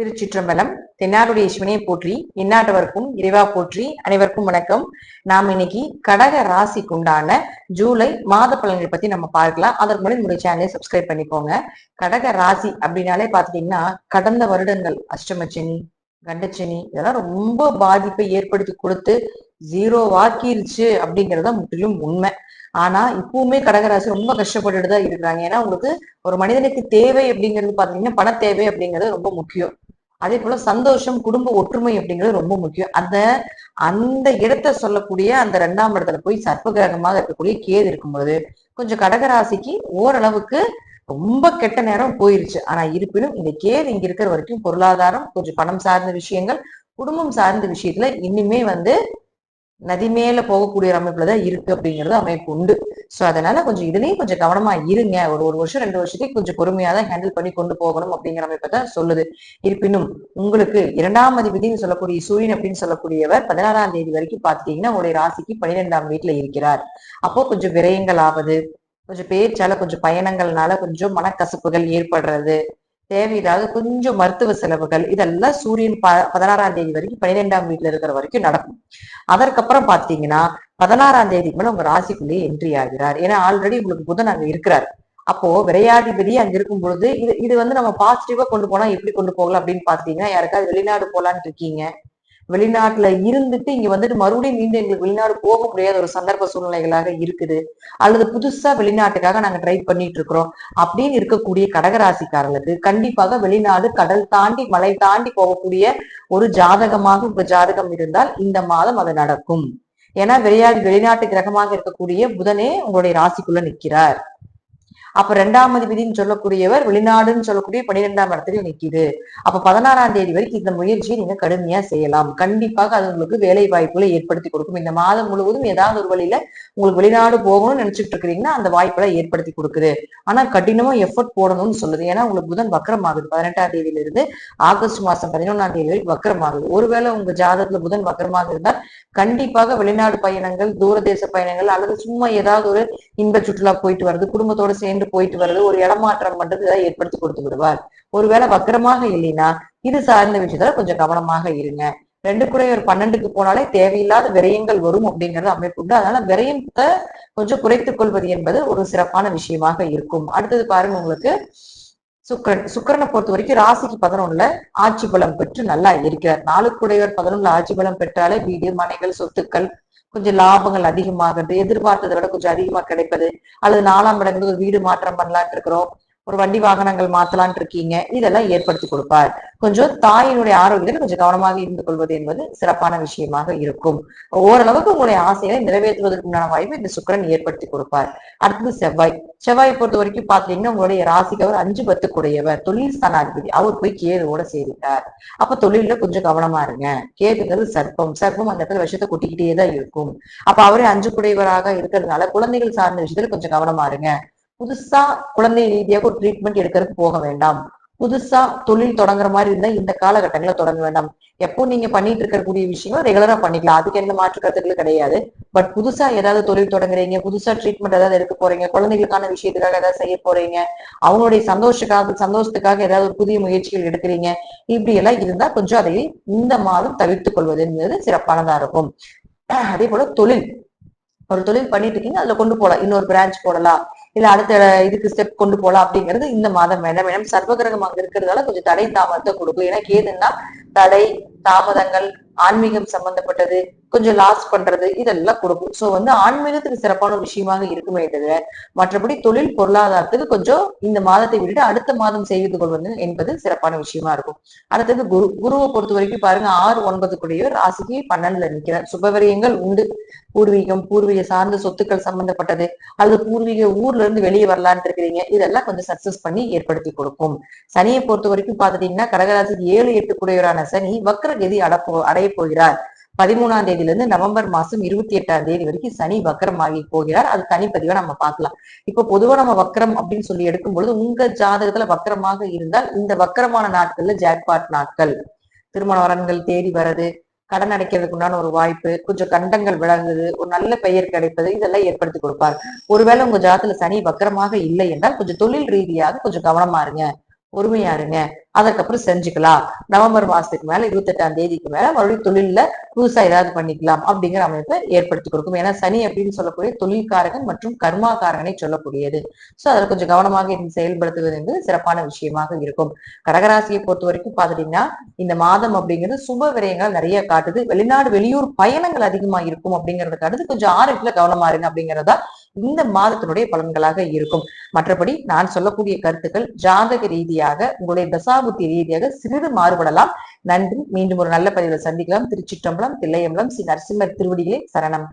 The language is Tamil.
திருச்சிற்றம்பலம். தென்னாடுடைய சிவனையை போற்றி, எந்நாட்டவர்க்கும் இறைவா போற்றி. அனைவருக்கும் வணக்கம். நாம் இன்னைக்கு கடக ராசிக்கு உண்டான ஜூலை மாத பலன்களை பத்தி நம்ம பார்க்கலாம். அதற்கு முன்னாடி நம்முடைய சேனலை சப்ஸ்கிரைப் பண்ணிக்கோங்க. கடக ராசி அப்படின்னாலே பாத்துட்டீங்கன்னா, கடந்த வருடங்கள் அஷ்டமச்சனி, கண்டச்சனி இதெல்லாம் ரொம்ப பாதிப்பை ஏற்படுத்தி கொடுத்து ஜீரோ வாக்கிருச்சு அப்படிங்கறத முற்றிலும் உண்மை. ஆனா இப்பவுமே கடகராசி ரொம்ப கஷ்டப்பட்டுட்டு தான் இருக்கிறாங்க. ஏன்னா உங்களுக்கு ஒரு மனிதனுக்கு தேவை அப்படிங்கிறது பாத்தீங்கன்னா பண தேவை அப்படிங்கிறது ரொம்ப முக்கியம். அதே போல சந்தோஷம், குடும்ப ஒற்றுமை அப்படிங்கிறது ரொம்ப முக்கியம். அந்த இடத்த சொல்லக்கூடிய அந்த 2ஆம் இடத்துல போய் சர்ப்ப கிரகமாக இருக்கக்கூடிய கேது இருக்கும்போது கொஞ்சம் கடகராசிக்கு ஓரளவுக்கு ரொம்ப கெட்ட நேரம் போயிருச்சு. ஆனா இருப்பினும் இந்த கேது இங்க இருக்கிற வரைக்கும் பொருளாதாரம், கொஞ்சம் பணம் சார்ந்த விஷயங்கள், குடும்பம் சார்ந்த விஷயத்துல இன்னுமே நதி மேல போகக்கூடிய அமைப்புலதான் இருக்கு அப்படிங்கிறது அமைப்பு உண்டு. சோ அதனால கொஞ்சம் இதுலயும் கொஞ்சம் கவனமா இருங்க. ஒரு வருஷம் 2 வருஷத்துக்கு கொஞ்சம் பொறுமையா தான் ஹேண்டில் பண்ணி கொண்டு போகணும் அப்படிங்கிற அமைப்பை தான் சொல்லுது. இருப்பினும் உங்களுக்கு 2ஆம் அதிபதினு சொல்லக்கூடிய சூரியன் அப்படின்னு சொல்லக்கூடியவர் 16ஆம் தேதி வரைக்கும் பாத்துட்டீங்கன்னா உங்களுடைய ராசிக்கு 12ஆம் வீட்டுல இருக்கிறார். அப்போ கொஞ்சம் விரயங்கள் ஆவது, கொஞ்சம் பேச்சால கொஞ்சம் பயணங்கள்னால கொஞ்சம் மனக்கசப்புகள் ஏற்படுறது, தேவையில்லாத கொஞ்சம் மருத்துவ செலவுகள், இதெல்லாம் சூரியன் 16ஆம் தேதி வரைக்கும் 12ஆம் வீட்டுல இருக்கிற வரைக்கும் நடக்கும். அதற்கப்புறம் பாத்தீங்கன்னா 16ஆம் தேதிக்கு மேல உங்க ராசிக்குள்ளேயே என்ட்ரி ஆகிறார். ஏன்னா ஆல்ரெடி உங்களுக்கு புதன் அங்க இருக்கிறார். அப்போ விரையாதிபதி அங்க இருக்கும் பொழுது இது நம்ம பாசிட்டிவா கொண்டு போனா எப்படி கொண்டு போகலாம் அப்படின்னு பாத்தீங்கன்னா, யாருக்காவது வெளிநாடு போலான்னு இருக்கீங்க, வெளிநாட்டுல இருந்துட்டு இங்க வந்துட்டு மறுபடியும் மீண்டும் எங்களுக்கு வெளிநாடு போக முடியாத ஒரு சந்தர்ப்ப சூழ்நிலைகளாக இருக்குது, அல்லது புதுசா வெளிநாட்டுக்காக நாங்க ட்ரை பண்ணிட்டு இருக்கிறோம் அப்படின்னு இருக்கக்கூடிய கடகராசிக்காரர்களுக்கு கண்டிப்பாக வெளிநாடு, கடல் தாண்டி மலை தாண்டி போகக்கூடிய ஒரு ஜாதகமாக உங்க ஜாதகம் இருந்தால் இந்த மாதம் அது நடக்கும். ஏன்னா வெளிநாட்டு கிரகமாக இருக்கக்கூடிய புதனே உங்களுடைய ராசிக்குள்ள நிற்கிறார். அப்ப 2ஆம் அதிபதினு சொல்லக்கூடியவர் வெளிநாடுன்னு சொல்லக்கூடிய 12ஆம் இடத்துல நிக்குது. அப்ப 16ஆம் தேதி வரைக்கும் இந்த முயற்சியை நீங்க கடுமையா செய்யலாம். கண்டிப்பாக அது உங்களுக்கு வேலை வாய்ப்புகளை ஏற்படுத்தி கொடுக்கும். இந்த மாதம் முழுவதும் ஏதாவது ஒரு வழியில உங்களுக்கு வெளிநாடு போகணும்னு நினைச்சிட்டு இருக்கிறீங்கன்னா அந்த வாய்ப்புகளை ஏற்படுத்தி கொடுக்குது. ஆனா கடினமா எஃபர்ட் போடணும்னு சொல்லுது. ஏன்னா உங்களுக்கு புதன் வக்ரம் ஆகுது. 18ஆம் தேதியில இருந்து ஆகஸ்ட் மாசம் 11ஆம் தேதி வரைக்கும் வக்ரம் ஆகுது. ஒருவேளை உங்க ஜாதகத்துல புதன் வக்ரமாக இருந்தால் கண்டிப்பாக வெளிநாடு பயணங்கள், தூரதேச பயணங்கள், அல்லது சும்மா ஏதாவது ஒரு இன்ப சுற்றுலா போயிட்டு வருது, குடும்பத்தோட சேர்ந்து போயிட்டு வருது, ஒரு இடமாற்றம் பண்றது ஏதாவது ஏற்படுத்தி கொடுத்து விடுவார். ஒருவேளை வக்கரமாக இல்லைன்னா இது சார்ந்த விஷயத்துல கொஞ்சம் கவனமாக இருங்க. 2 கூட ஒரு 12க்கு போனாலே தேவையில்லாத விரயங்கள் வரும் அப்படிங்கறது அமைப்பு உண்டு. அதனால விரயத்தை கொஞ்சம் குறைத்துக் கொள்வது என்பது ஒரு சிறப்பான விஷயமாக இருக்கும். அடுத்தது பாருங்க, உங்களுக்கு சுக்கிரனை பொறுத்த வரைக்கும் ராசிக்கு 11ல ஆட்சி பலம் பெற்று நல்லா இருக்கிறார். 4 11ல ஆட்சி பலம் பெற்றாலே வீடு, மனைகள், சொத்துக்கள், கொஞ்சம் லாபங்கள் அதிகமாகிறது, எதிர்பார்த்ததை விட கொஞ்சம் அதிகமா கிடைப்பது, அல்லது 4ஆம் இடங்கிறது ஒரு வீடு மாற்றம் பண்ணலான் இருக்கிறோம், ஒரு வண்டி வாகனங்கள் மாத்தலான் இருக்கீங்க, இதெல்லாம் ஏற்படுத்தி கொடுப்பார். கொஞ்சம் தாயினுடைய ஆரோக்கியத்தில் கொஞ்சம் கவனமாக இருந்து கொள்வது என்பது சிறப்பான விஷயமாக இருக்கும். ஓரளவுக்கு உங்களுடைய ஆசைகளை நிறைவேற்றுவதற்குண்டான வாய்ப்பு இந்த சுக்கிரன் ஏற்படுத்தி கொடுப்பார். அடுத்தது செவ்வாய் பொறுத்த வரைக்கும் பாத்தீங்கன்னா உங்களுடைய ராசிக்கு அவர் 5 10 தொழில் ஸ்தானாதிபதி, அவர் போய் கேதுவோட சேரிட்டார். அப்ப தொழில கொஞ்சம் கவனமா இருங்க. கேதுங்கிறது சர்ப்பம் அந்த இடத்துல விஷயத்தை கொட்டிக்கிட்டே தான் இருக்கும். அப்ப அவரே 5 இருக்கிறதுனால குழந்தைகள் சார்ந்த விஷயத்துல கொஞ்சம் கவனமா இருங்க. புதுசா குழந்தை ரீதியாக ஒரு ட்ரீட்மெண்ட் எடுக்கிறதுக்கு போக வேண்டாம். புதுசா தொழில் தொடங்குற மாதிரி இருந்தா இந்த காலகட்டங்களை தொடங்க வேண்டாம். எப்போ நீங்க பண்ணிட்டு இருக்கக்கூடிய விஷயங்கள் ரெகுலரா பண்ணிக்கலாம், அதுக்கு எந்த மாற்று கருத்துக்களும் கிடையாது. பட் புதுசா ஏதாவது தொழில் தொடங்குறீங்க, புதுசா ட்ரீட்மெண்ட் ஏதாவது எடுக்க போறீங்க, குழந்தைகளுக்கான விஷயத்துக்காக ஏதாவது செய்ய போறீங்க, அவங்களுடைய சந்தோஷத்துக்காக ஏதாவது ஒரு புதிய முயற்சிகள் எடுக்கிறீங்க, இப்படி எல்லாம் இருந்தா கொஞ்சம் அதை இந்த மாதம் தவிர்த்துக் கொள்வது என்பது சிறப்பானதா இருக்கும். அதே போல ஒரு தொழில் பண்ணிட்டு இருக்கீங்க, அதுல கொண்டு போலாம், இன்னொரு பிரான்ச் போடலாம், இல்ல அடுத்த இதுக்கு ஸ்டெப் கொண்டு போலாம் அப்படிங்கிறது இந்த மாதம் வேண்டாம். வேணும் சர்வகிரகம் அங்க இருக்கிறதால கொஞ்சம் தடை தாமதத்தை கொடுக்கும். ஏன்னா கேதுன்னா தடை, தாமதங்கள், ஆன்மீகம் சம்பந்தப்பட்டது, கொஞ்சம் லாஸ் பண்றது, இதெல்லாம் கொடுக்கும். சோ ஆன்மீகத்துக்கு சிறப்பான ஒரு விஷயமாக இருக்குமே தவிர மற்றபடி தொழில் பொருளாதாரத்துக்கு கொஞ்சம் இந்த மாதத்தை விட்டுட்டு அடுத்த மாதம் செய்து கொள்வது என்பது சிறப்பான விஷயமா இருக்கும். அடுத்தது குருவை பொறுத்த வரைக்கும் பாருங்க, 6 9 ராசிக்கு 12ல நிற்கிறார். சுபவரியங்கள் உண்டு. பூர்வீக சார்ந்த சொத்துக்கள் சம்பந்தப்பட்டது, அல்லது பூர்வீக ஊர்ல இருந்து வெளியே வரலான்னு இருக்கிறீங்க, இதெல்லாம் கொஞ்சம் சக்சஸ் பண்ணி ஏற்படுத்தி கொடுக்கும். சனியை பொறுத்த வரைக்கும் பாத்துட்டீங்கன்னா கடகராசிக்கு 7 8 சனி வக்ரகதி அடைய போகிறார். 13ஆம் தேதியில இருந்து நவம்பர் மாசம் 28ஆம் தேதி வரைக்கும் சனி வக்ரமாகி போகிறார். அது தனிப்பதிவா நம்ம பார்க்கலாம். இப்ப பொதுவா நம்ம வக்ரம் அப்படின்னு சொல்லி எடுக்கும் பொழுது உங்க ஜாதகத்துல வக்ரமாக இருந்தால் இந்த வக்ரமான நாட்கள்ல ஜாக்பாட் நாட்கள், திருமண வரன்கள் தேடி வர்றது, கடன் அடைக்கிறதுக்கு உண்டான ஒரு வாய்ப்பு, கொஞ்சம் கண்டங்கள் விளங்குது, ஒரு நல்ல பெயர் கிடைப்பது, இதெல்லாம் ஏற்படுத்தி கொடுப்பார். ஒருவேளை உங்க ஜாதகத்துல சனி வக்கரமாக இல்லை என்றால் கொஞ்சம் தொழில் ரீதியாக கொஞ்சம் கவனமா இருங்க. பொறுமையா இருங்க, அதுக்கப்புறம் செஞ்சுக்கலாம். நவம்பர் மாசத்துக்கு மேல 28ஆம் தேதிக்கு மேல மறுபடியும் தொழில்ல புதுசா ஏதாவது பண்ணிக்கலாம் அப்படிங்கிற அமைப்பை ஏற்படுத்தி கொடுக்கும். ஏன்னா சனி அப்படின்னு சொல்லக்கூடிய தொழில்காரகன் மற்றும் கர்மாகாரகனை சொல்லக்கூடியது. சோ அதுல கொஞ்சம் கவனமாக இருந்து செயல்படுத்துவது என்பது சிறப்பான விஷயமாக இருக்கும். கடகராசியை பொறுத்த வரைக்கும் பாத்துட்டீங்கன்னா இந்த மாதம் அப்படிங்கிறது சுப விரயங்கள் நிறைய காட்டுது. வெளிநாடு வெளியூர் பயணங்கள் அதிகமா இருக்கும் அப்படிங்கறத காட்டுது. கொஞ்சம் ஆரோக்கியத்துல கவனமா இருங்க அப்படிங்கறதா இந்த மாதத்தினுடைய பலன்களாக இருக்கும். மற்றபடி நான் சொல்லக்கூடிய கருத்துக்கள் ஜாதக ரீதியாக உங்களுடைய தசாபுத்தி ரீதியாக சிறிது மாறுபடலாம். நன்றி. மீண்டும் ஒரு நல்ல பதிவில் சந்திக்கலாம். திருச்சிற்றம்பலம், தில்லையம்பலம், ஸ்ரீ நரசிம்மர் திருவடிகளே சரணம்.